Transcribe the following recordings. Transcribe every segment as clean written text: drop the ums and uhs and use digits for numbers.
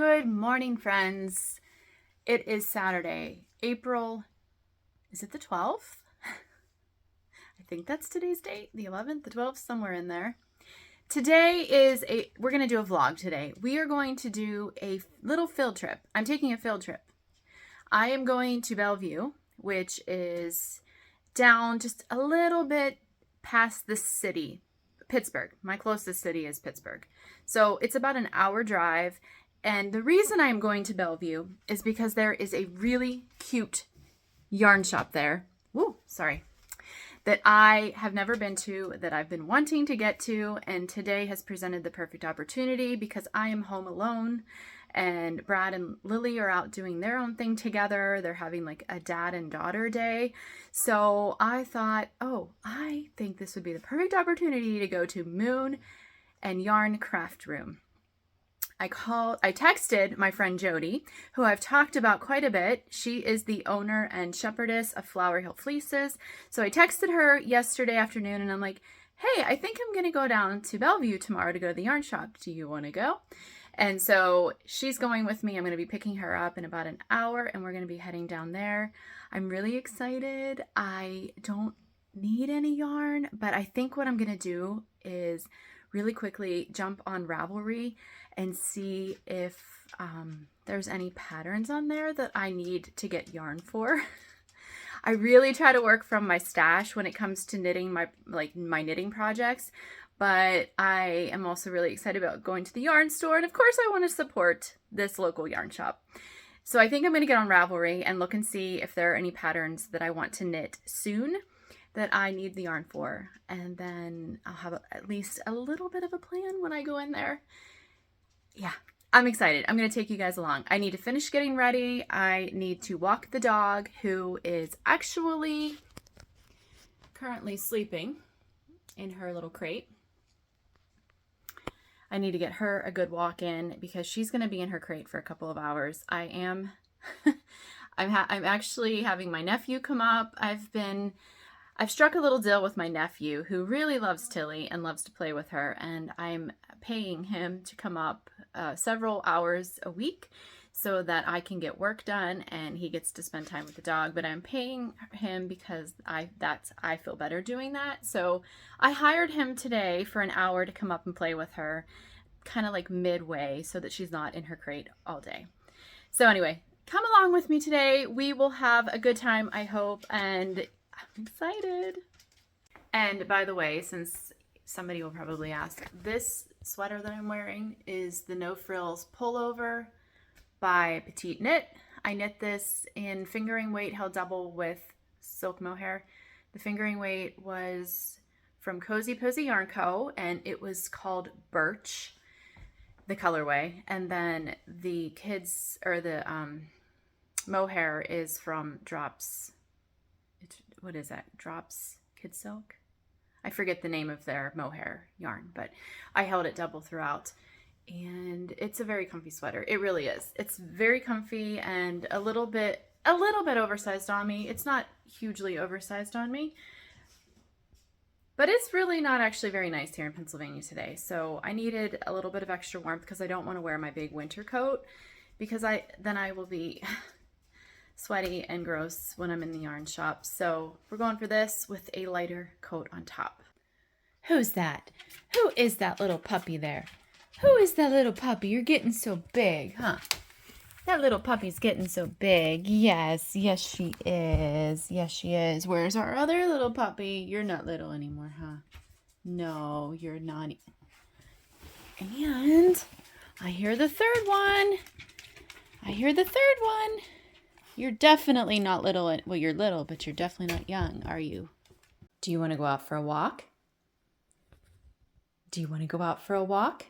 Good morning, friends. It is Saturday, April, is it the 12th? I think that's today's date, the 11th, the 12th, somewhere in there. Today is we're going to do a vlog today. We are going to do a little field trip. I'm taking a field trip. I am going to Bellevue, which is down just a little bit past the city, Pittsburgh. My closest city is Pittsburgh. So it's about an hour drive. And the reason I'm going to Bellevue is because there is a really cute yarn shop there. Woo, sorry. That I have never been to, that I've been wanting to get to, and today has presented the perfect opportunity because I am home alone and Brad and Lily are out doing their own thing together. They're having like a dad and daughter day. So I thought, oh, I think this would be the perfect opportunity to go to Moon and Yarn Craft Room. I texted my friend Jody, who I've talked about quite a bit. She is the owner and shepherdess of Flower Hill Fleeces. So I texted her yesterday afternoon and I'm like, hey, I think I'm going to go down to Bellevue tomorrow to go to the yarn shop. Do you want to go? And so she's going with me. I'm going to be picking her up in about an hour and we're going to be heading down there. I'm really excited. I don't need any yarn, but I think what I'm going to do is really quickly jump on Ravelry and see if there's any patterns on there that I need to get yarn for. I really try to work from my stash when it comes to knitting, my knitting projects, but I am also really excited about going to the yarn store, and of course I want to support this local yarn shop. So I think I'm going to get on Ravelry and look and see if there are any patterns that I want to knit soon that I need the yarn for, and then I'll have at least a little bit of a plan when I go in there. Yeah, I'm excited. I'm going to take you guys along. I need to finish getting ready. I need to walk the dog, who is actually currently sleeping in her little crate. I need to get her a good walk in because she's going to be in her crate for a couple of hours. I'm actually having my nephew come up. I've struck a little deal with my nephew, who really loves Tilly and loves to play with her, and I'm paying him to come up several hours a week so that I can get work done and he gets to spend time with the dog. But I'm paying him because I feel better doing that. So I hired him today for an hour to come up and play with her, kind of like midway, so that she's not in her crate all day. So anyway, come along with me today. We will have a good time, I hope, and I'm excited. And by the way, since somebody will probably ask, this sweater that I'm wearing is the No Frills pullover by Petite Knit. I knit this in fingering weight held double with silk mohair. The fingering weight was from Cozy Posy Yarn Co. and it was called Birch, the colorway. And then the kids, or the mohair is from Drops. What is that? Drops Kid Silk? I forget the name of their mohair yarn, but I held it double throughout, and it's a very comfy sweater. It really is. It's very comfy and a little bit oversized on me. It's not hugely oversized on me, but it's really not actually very nice here in Pennsylvania today. So I needed a little bit of extra warmth because I don't want to wear my big winter coat, because then I will be sweaty and gross when I'm in the yarn shop. So we're going for this with a lighter coat on top. Who's that? Who is that little puppy there? Who is that little puppy? You're getting so big, huh? That little puppy's getting so big. Yes, yes she is. Yes she is. Where's our other little puppy? You're not little anymore, huh? No, you're not. And I hear the third one. I hear the third one. You're definitely not little. Well, you're little, but you're definitely not young, are you? Do you want to go out for a walk? Do you want to go out for a walk?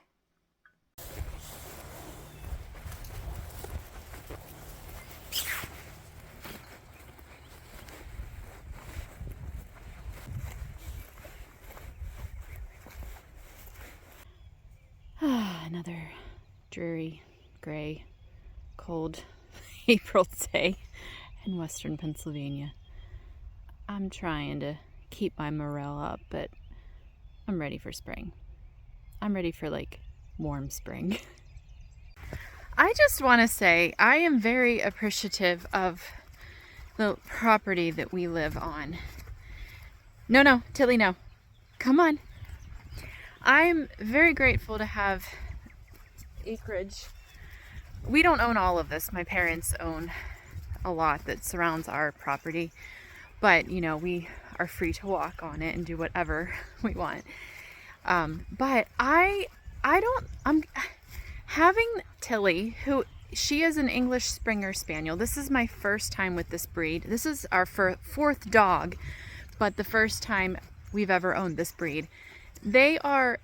Another dreary, gray, cold April day in western Pennsylvania. I'm trying to keep my morale up, but I'm ready for spring. I'm ready for like warm spring. I just want to say I am very appreciative of the property that we live on. No, Tilly, no. Come on. I'm very grateful to have acreage. We don't own all of this. My parents own a lot that surrounds our property, but you know, we are free to walk on it and do whatever we want. But I'm having Tilly, who she is an English Springer Spaniel. This is my first time with this breed. This is our fourth dog, but the first time we've ever owned this breed. They are,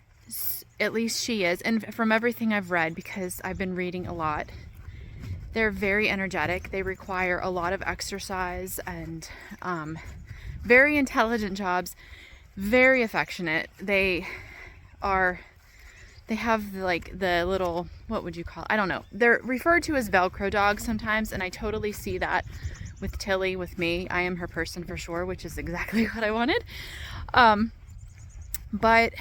at least she is, and from everything I've read, because I've been reading a lot, they're very energetic. They require a lot of exercise and very intelligent jobs, very affectionate. They have like the little, what would you call it? I don't know. They're referred to as Velcro dogs sometimes, and I totally see that with Tilly, with me. I am her person for sure, which is exactly what I wanted. But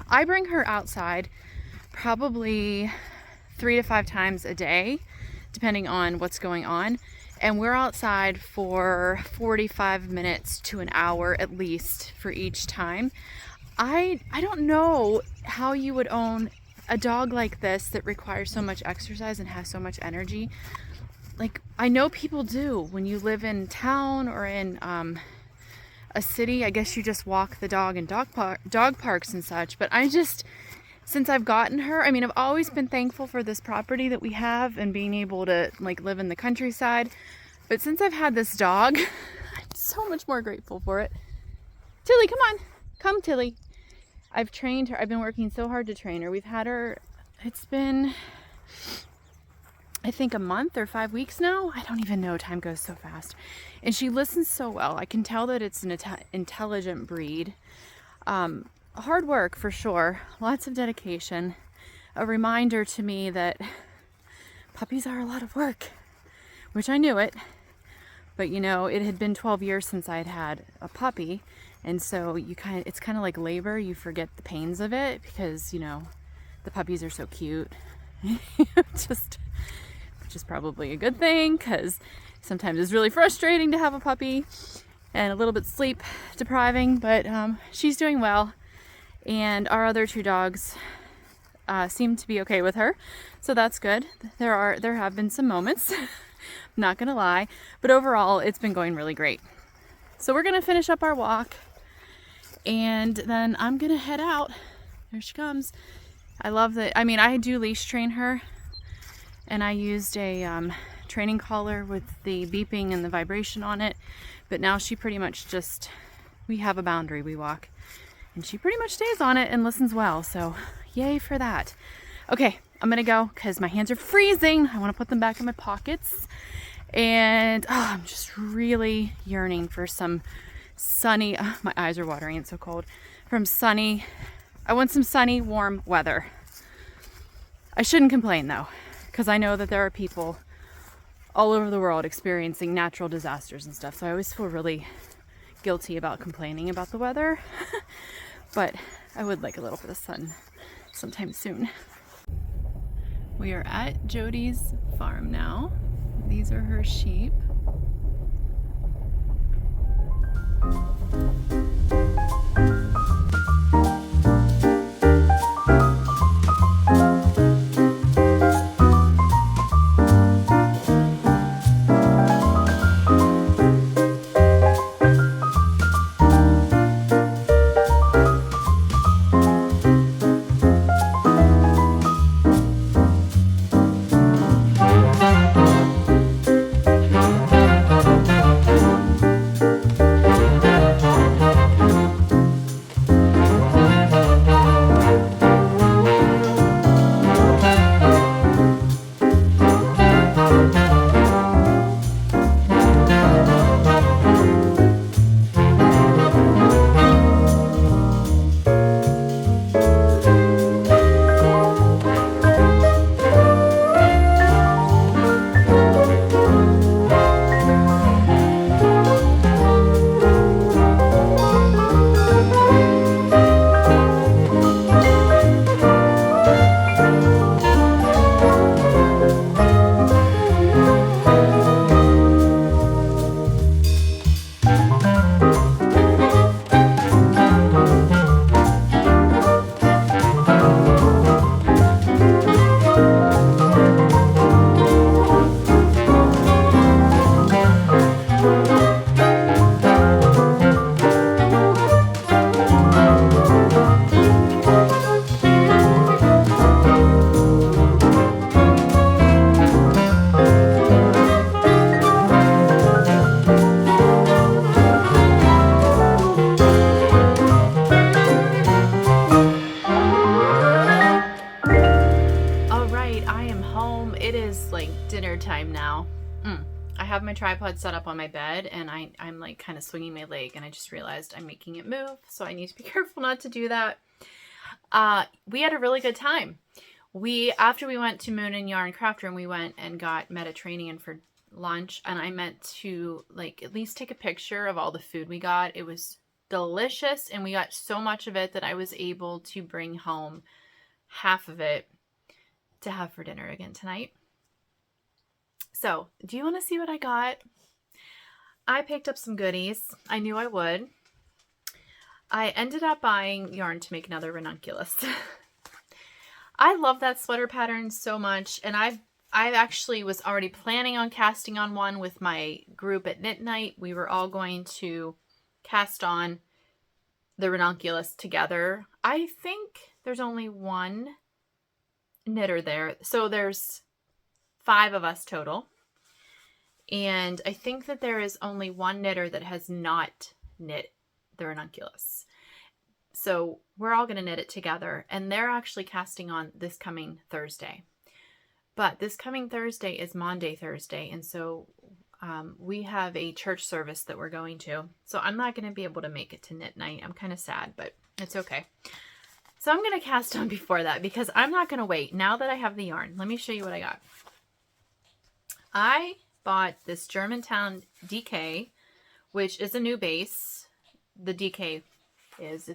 I bring her outside probably 3 to 5 times a day, depending on what's going on. And we're outside for 45 minutes to an hour at least for each time. I don't know how you would own a dog like this that requires so much exercise and has so much energy. Like, I know people do when you live in town or in a city. I guess you just walk the dog in dog parks and such. But I just, since I've gotten her, I mean, I've always been thankful for this property that we have and being able to like live in the countryside. But since I've had this dog, I'm so much more grateful for it. Tilly, come on. Come, Tilly. I've trained her. I've been working so hard to train her. We've had her, it's been, I think, a month or 5 weeks now. I don't even know. Time goes so fast. And she listens so well. I can tell that it's an intelligent breed. Hard work for sure. Lots of dedication. A reminder to me that puppies are a lot of work, which I knew it. But you know, it had been 12 years since I had had a puppy. And so it's kind of like labor. You forget the pains of it because, you know, the puppies are so cute. Which is probably a good thing, because sometimes it's really frustrating to have a puppy and a little bit sleep depriving, but she's doing well. And our other 2 dogs seem to be okay with her, so that's good. There have been some moments, not gonna lie, but overall it's been going really great. So we're gonna finish up our walk, and then I'm gonna head out. There she comes. I love that. I mean, I do leash train her, and I used a training collar with the beeping and the vibration on it, but now she pretty much just, we have a boundary we walk, and she pretty much stays on it and listens well, so yay for that. Okay, I'm gonna go because my hands are freezing. I want to put them back in my pockets, and I'm just really yearning for some sunny, my eyes are watering, it's so cold, I want some sunny, warm weather. I shouldn't complain though, because I know that there are people all over the world experiencing natural disasters and stuff, so I always feel really guilty about complaining about the weather. But I would like a little bit of sun sometime soon. We are at Jody's farm now. These are her sheep. home. It is like dinner time now. I have my tripod set up on my bed, and I'm like kind of swinging my leg, and I just realized I'm making it move, so I need to be careful not to do that. We had a really good time. After we went to Moon and Yarn Craft Room, we went and got Mediterranean for lunch, and I meant to like at least take a picture of all the food we got. It was delicious, and we got so much of it that I was able to bring home half of it to have for dinner again tonight. So, do you want to see what I got? I picked up some goodies. I knew I would. I ended up buying yarn to make another ranunculus. I love that sweater pattern so much, and I actually was already planning on casting on one with my group at Knit Night. We were all going to cast on the ranunculus together. I think there's only one knitter there, so there's 5 of us total, and I think that there is only one knitter that has not knit the ranunculus. So we're all going to knit it together, and they're actually casting on this coming Thursday. But this coming Thursday is Maundy Thursday, and so we have a church service that we're going to. So I'm not going to be able to make it to Knit Night. I'm kind of sad, but it's okay. So I'm going to cast on before that because I'm not going to wait. Now that I have the yarn, let me show you what I got. I bought this Germantown DK, which is a new base. The DK is,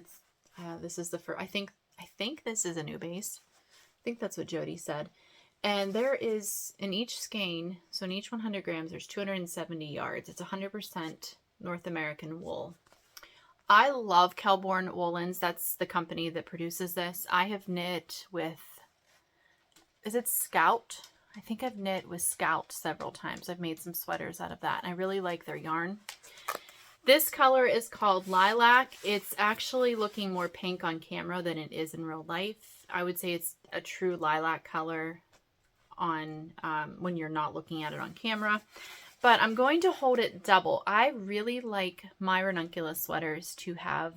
this is the first, I think this is a new base. I think that's what Jody said. And there is, in each skein, so in each 100 grams, there's 270 yards. It's 100% North American wool. I love Kelbourne Woolens. That's the company that produces this. I have knit with, is it Scout? I think I've knit with Scout several times. I've made some sweaters out of that, and I really like their yarn. This color is called Lilac. It's actually looking more pink on camera than it is in real life. I would say it's a true lilac color on when you're not looking at it on camera. But I'm going to hold it double. I really like my ranunculus sweaters to have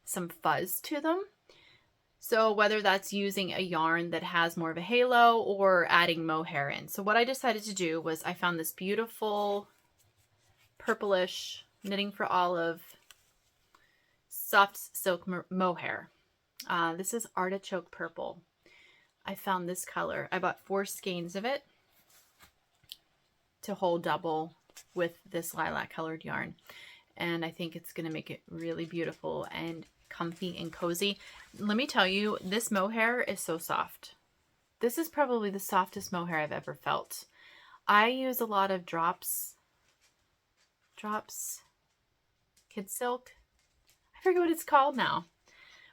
some fuzz to them. So whether that's using a yarn that has more of a halo or adding mohair in. So what I decided to do was I found this beautiful purplish Knitting for Olive soft silk mohair. This is Artichoke Purple. I found this color. I bought 4 skeins of it to hold double with this lilac colored yarn. And I think it's going to make it really beautiful and comfy and cozy. Let me tell you, this mohair is so soft. This is probably the softest mohair I've ever felt. I use a lot of drops, Kid Silk. I forget what it's called now.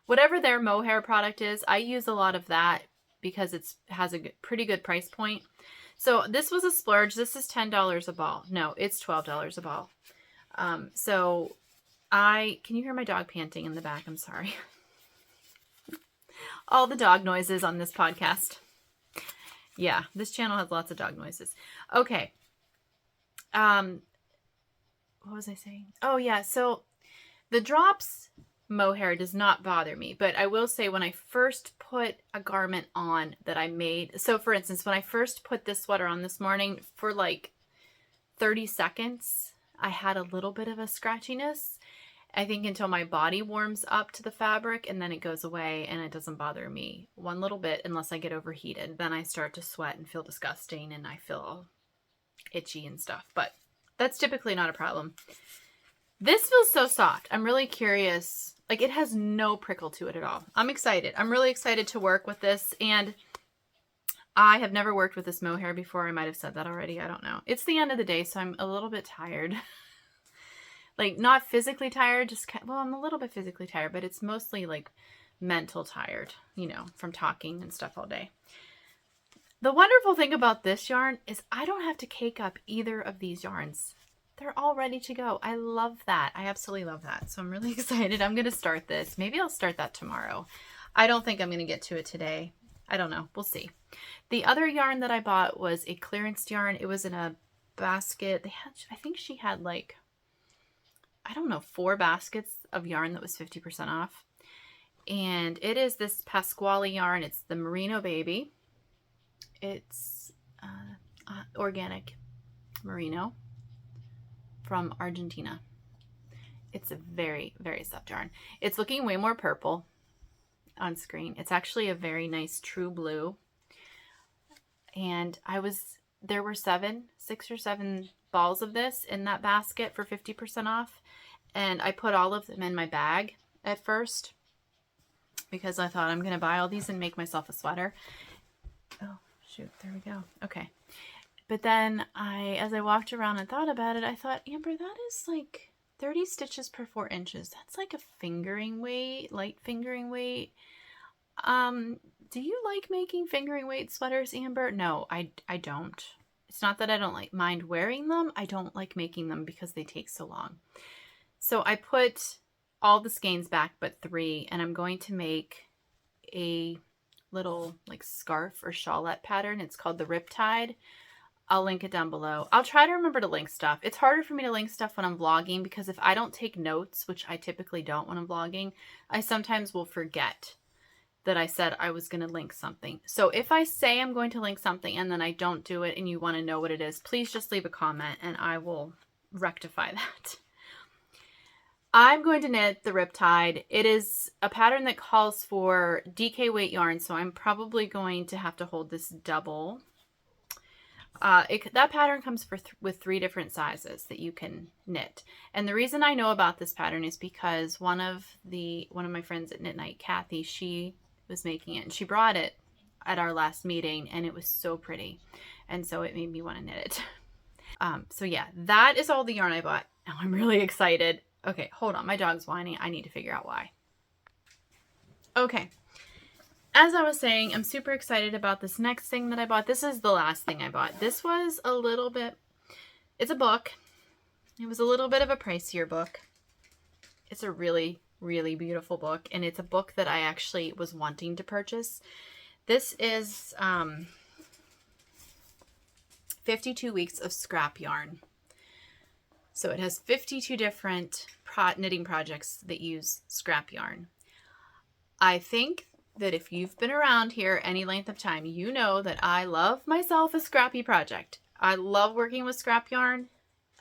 Whatever their mohair product is, I use a lot of that because it has a pretty good price point. So this was a splurge. This is $10 a ball. No, it's $12 a ball. So can you hear my dog panting in the back? I'm sorry. All the dog noises on this podcast. Yeah, this channel has lots of dog noises. Okay. What was I saying? Oh yeah, so the drops mohair does not bother me, but I will say when I first put a garment on that I made, so for instance, when I first put this sweater on this morning, for like 30 seconds, I had a little bit of a scratchiness, I think until my body warms up to the fabric, and then it goes away and it doesn't bother me one little bit unless I get overheated. Then I start to sweat and feel disgusting and I feel all itchy and stuff, but that's typically not a problem. This feels so soft. I'm really curious. Like, it has no prickle to it at all. I'm excited. I'm really excited to work with this. And I have never worked with this mohair before. I might have said that already. I don't know. It's the end of the day, so I'm a little bit tired. Like, not physically tired. Just, well, I'm a little bit physically tired, but it's mostly like mental tired, you know, from talking and stuff all day. The wonderful thing about this yarn is I don't have to cake up either of these yarns. They're all ready to go. I love that. I absolutely love that. So I'm really excited. I'm going to start this. Maybe I'll start that tomorrow. I don't think I'm going to get to it today. I don't know. We'll see. The other yarn that I bought was a clearance yarn. It was in a basket. They had, I think she had like, I don't know, 4 baskets of yarn that was 50% off. And it is this Pascuali yarn. It's the Merino Baby. It's organic Merino from Argentina. It's a very, very soft yarn. It's looking way more purple on screen. It's actually a very nice true blue. And there were 6 or 7 balls of this in that basket for 50% off. And I put all of them in my bag at first because I thought I'm going to buy all these and make myself a sweater. Oh, shoot. There we go. Okay. But then as I walked around and thought about it, I thought, Amber, that is like 30 stitches per 4 inches. That's like a fingering weight, light fingering weight. Do you like making fingering weight sweaters, Amber? No, I don't. It's not that I don't mind wearing them. I don't like making them because they take so long. So I put all the skeins back but 3, and I'm going to make a little like scarf or shawlette pattern. It's called the Riptide. I'll link it down below. I'll try to remember to link stuff. It's harder for me to link stuff when I'm vlogging because if I don't take notes, which I typically don't when I'm vlogging, I sometimes will forget that I said I was going to link something. So if I say I'm going to link something and then I don't do it and you want to know what it is, please just leave a comment and I will rectify that. I'm going to knit the Riptide. It is a pattern that calls for DK weight yarn, so I'm probably going to have to hold this double. That pattern comes with 3 different sizes that you can knit. And the reason I know about this pattern is because one of my friends at Knit Night, Kathy, she was making it and she brought it at our last meeting and it was so pretty. And so it made me want to knit it. So yeah, that is all the yarn I bought. Now I'm really excited. Okay, hold on. My dog's whining. I need to figure out why. Okay. As I was saying, I'm super excited about this next thing that I bought. This is the last thing I bought. This was it's a book. It was a little bit of a pricier book. It's a really, really beautiful book. And it's a book that I actually was wanting to purchase. This is 52 weeks of scrap yarn. So it has 52 different knitting projects that use scrap yarn. I think that if you've been around here any length of time, you know that I love myself a scrappy project. I love working with scrap yarn,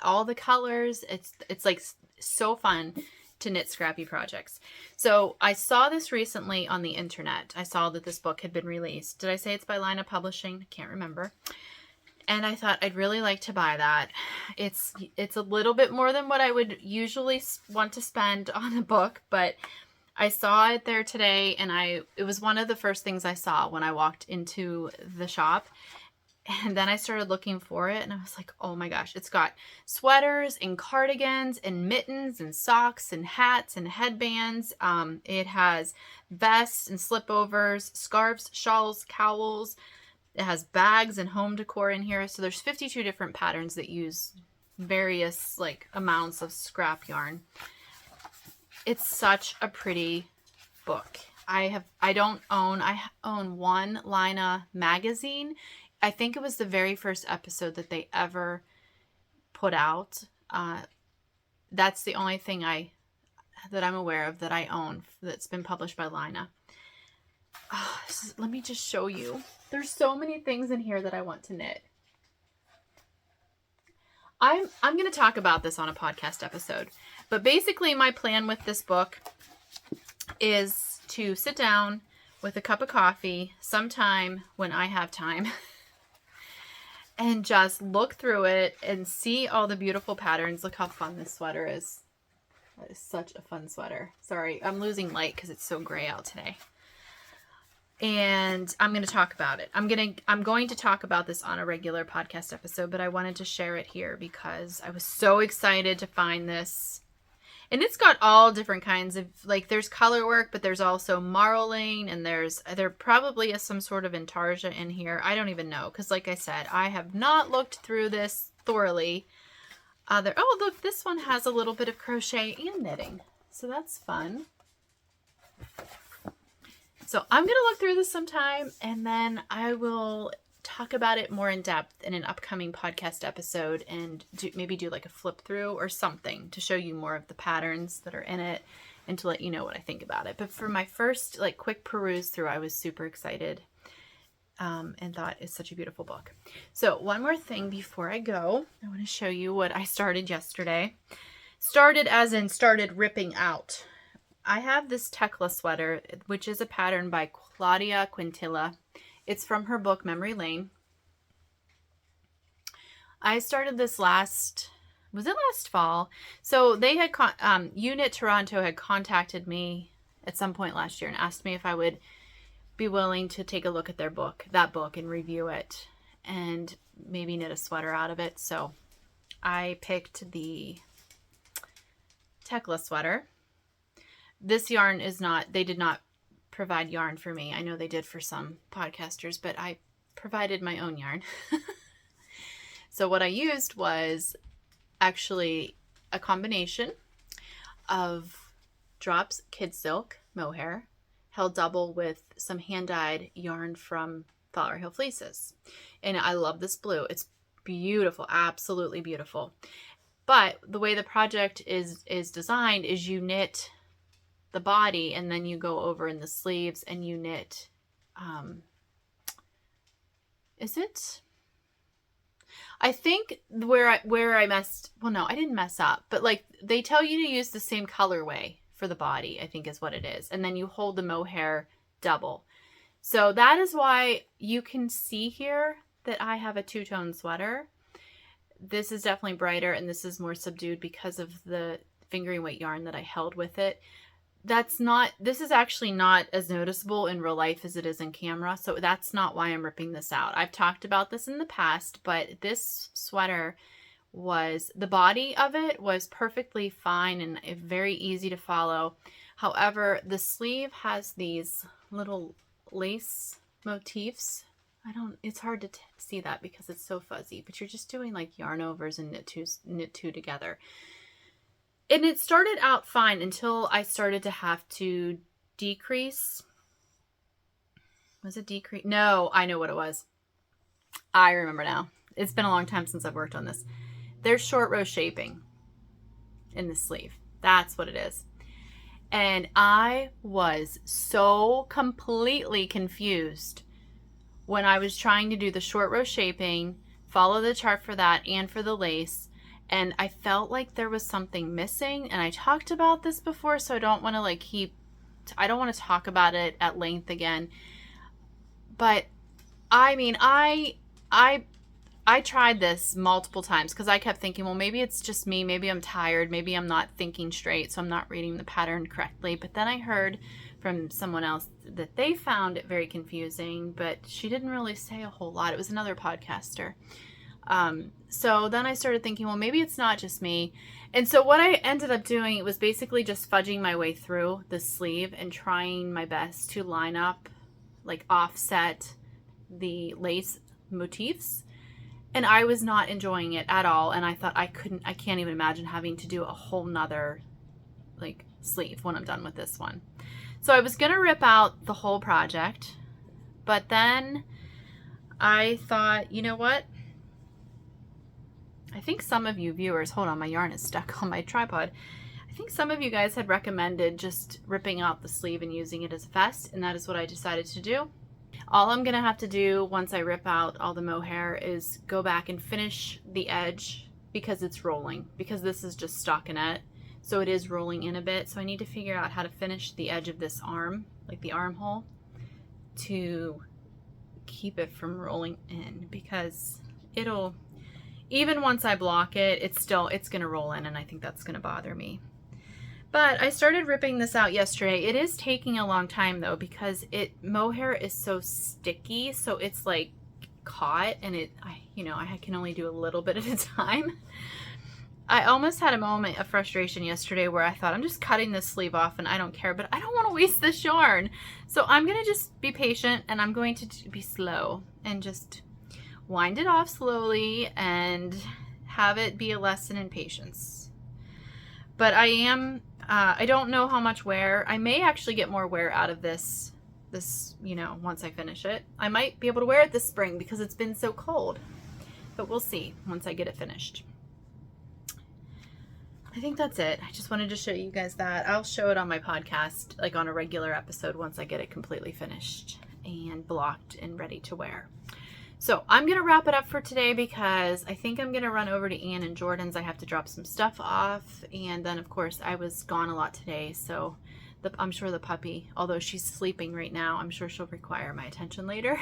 all the colors. It's like so fun to knit scrappy projects. So I saw this recently on the internet. I saw that this book had been released. Did I say it's by Laine Publishing? I can't remember. And I thought I'd really like to buy that. It's a little bit more than what I would usually want to spend on a book, but I saw it there today and it was one of the first things I saw when I walked into the shop. And then I started looking for it and I was like, oh my gosh, it's got sweaters and cardigans and mittens and socks and hats and headbands. It has vests and slipovers, scarves, shawls, cowls. It has bags and home decor in here. So there's 52 different patterns that use various amounts of scrap yarn. It's such a pretty book. I own one Laine magazine. I think it was the very first episode that they ever put out. That's the only thing that I'm aware of that I own that's been published by Laine. Let me just show you. There's so many things in here that I want to knit. I'm going to talk about this on a podcast episode. But basically my plan with this book is to sit down with a cup of coffee sometime when I have time and just look through it and see all the beautiful patterns. Look how fun this sweater is. That is such a fun sweater. Sorry, I'm losing light because it's so gray out today. And I'm going to talk about it. I'm going to talk about this on a regular podcast episode, but I wanted to share it here because I was so excited to find this. And it's got all different kinds of, there's color work, but there's also marling, and there probably is some sort of intarsia in here. I don't even know, because like I said, I have not looked through this thoroughly. Oh, look, this one has a little bit of crochet and knitting, so that's fun. So I'm going to look through this sometime, and then I will talk about it more in depth in an upcoming podcast episode and maybe do a flip through or something to show you more of the patterns that are in it and to let you know what I think about it. But for my first quick peruse through, I was super excited. and thought it's such a beautiful book. So one more thing before I go, I want to show you what I started yesterday. Started as in started ripping out. I have this Tecla sweater, which is a pattern by Claudia Quintilla. It's from her book Memory Lane. I started this last fall? So they had, Unit Toronto had contacted me at some point last year and asked me if I would be willing to take a look at that book and review it and maybe knit a sweater out of it. So I picked the Tecla sweater. This yarn is not, they did not provide yarn for me. I know they did for some podcasters, but I provided my own yarn. So what I used was actually a combination of Drops Kid Silk Mohair, held double with some hand-dyed yarn from Flower Hill Fleeces. And I love this blue. It's beautiful, absolutely beautiful. But the way the project is designed is you knit the body and then you go over in the sleeves and you knit, is it? I think where I messed, well, no, I didn't mess up, but like they tell you to use the same colorway for the body, I think is what it is. And then you hold the mohair double. So that is why you can see here that I have a two-tone sweater. This is definitely brighter and this is more subdued because of the fingering weight yarn that I held with it. This is actually not as noticeable in real life as it is in camera. So that's not why I'm ripping this out. I've talked about this in the past, but this sweater the body of it was perfectly fine and very easy to follow. However, the sleeve has these little lace motifs. It's hard to see that because it's so fuzzy, but you're just doing like yarn overs and knit two together. And it started out fine until I started to have to decrease. Was it decrease? No, I know what it was. I remember now. It's been a long time since I've worked on this. There's short row shaping in the sleeve. That's what it is. And I was so completely confused when I was trying to do the short row shaping, follow the chart for that and for the lace. And I felt like there was something missing. And I talked about this before, so I don't want to I don't want to talk about it at length again. But I mean, I tried this multiple times because I kept thinking, well, maybe it's just me. Maybe I'm tired. Maybe I'm not thinking straight, so I'm not reading the pattern correctly. But then I heard from someone else that they found it very confusing, but she didn't really say a whole lot. It was another podcaster. So then I started thinking, well, maybe it's not just me. And so what I ended up doing was basically just fudging my way through the sleeve and trying my best to line up, like offset the lace motifs. And I was not enjoying it at all. And I thought I can't even imagine having to do a whole nother like sleeve when I'm done with this one. So I was going to rip out the whole project, but then I thought, you know what? I think some of you viewers, hold on, my yarn is stuck on my tripod. I think some of you guys had recommended just ripping out the sleeve and using it as a vest, and that is what I decided to do. All I'm gonna have to do once I rip out all the mohair is go back and finish the edge because it's rolling, because this is just stockinette, so it is rolling in a bit. So I need to figure out how to finish the edge of this arm, like the armhole, to keep it from rolling in, because it'll, even once I block it, it's going to roll in, and I think that's going to bother me. But I started ripping this out yesterday. It is taking a long time though, because mohair is so sticky, so it's like caught, and I can only do a little bit at a time. I almost had a moment of frustration yesterday where I thought, I'm just cutting this sleeve off and I don't care, but I don't want to waste this yarn. So I'm going to just be patient, and I'm going to be slow and just wind it off slowly and have it be a lesson in patience. But I don't know how much wear. I may actually get more wear out of this, once I finish it. I might be able to wear it this spring because it's been so cold, but we'll see once I get it finished. I think that's it. I just wanted to show you guys that. I'll show it on my podcast, like on a regular episode, once I get it completely finished. and blocked and ready to wear. So I'm going to wrap it up for today because I think I'm going to run over to Ann and Jordan's. I have to drop some stuff off. And then, of course, I was gone a lot today. So I'm sure the puppy, although she's sleeping right now, I'm sure she'll require my attention later.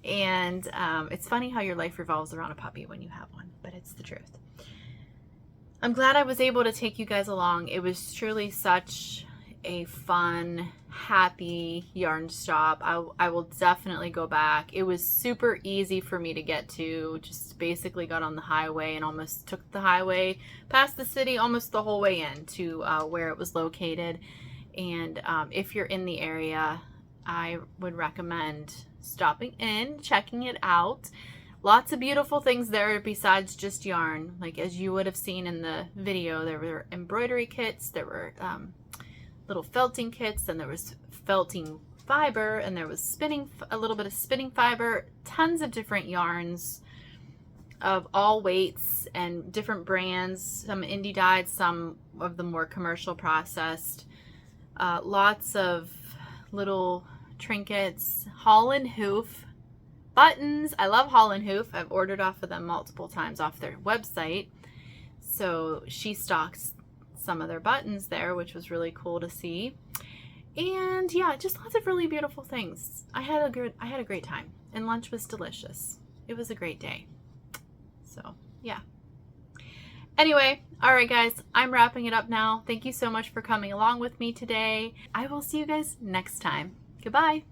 And it's funny how your life revolves around a puppy when you have one, but it's the truth. I'm glad I was able to take you guys along. It was truly such a fun, happy yarn shop. I will definitely go back. It was super easy for me to get to. Just basically got on the highway and almost took the highway past the city almost the whole way in to where it was located. And if you're in the area, I would recommend stopping in, checking it out. Lots of beautiful things there besides just yarn. Like as you would have seen in the video, there were embroidery kits, there were little felting kits, and there was felting fiber, and there was spinning, a little bit of spinning fiber, tons of different yarns of all weights and different brands, some indie dyed, some of the more commercial processed, lots of little trinkets, Holland Hoof, buttons. I love Holland Hoof. I've ordered off of them multiple times off their website. So she stocks some of their buttons there, which was really cool to see. And yeah, just lots of really beautiful things. I had a great time, and lunch was delicious. It was a great day. So yeah. Anyway, all right guys, I'm wrapping it up now. Thank you so much for coming along with me today. I will see you guys next time. Goodbye.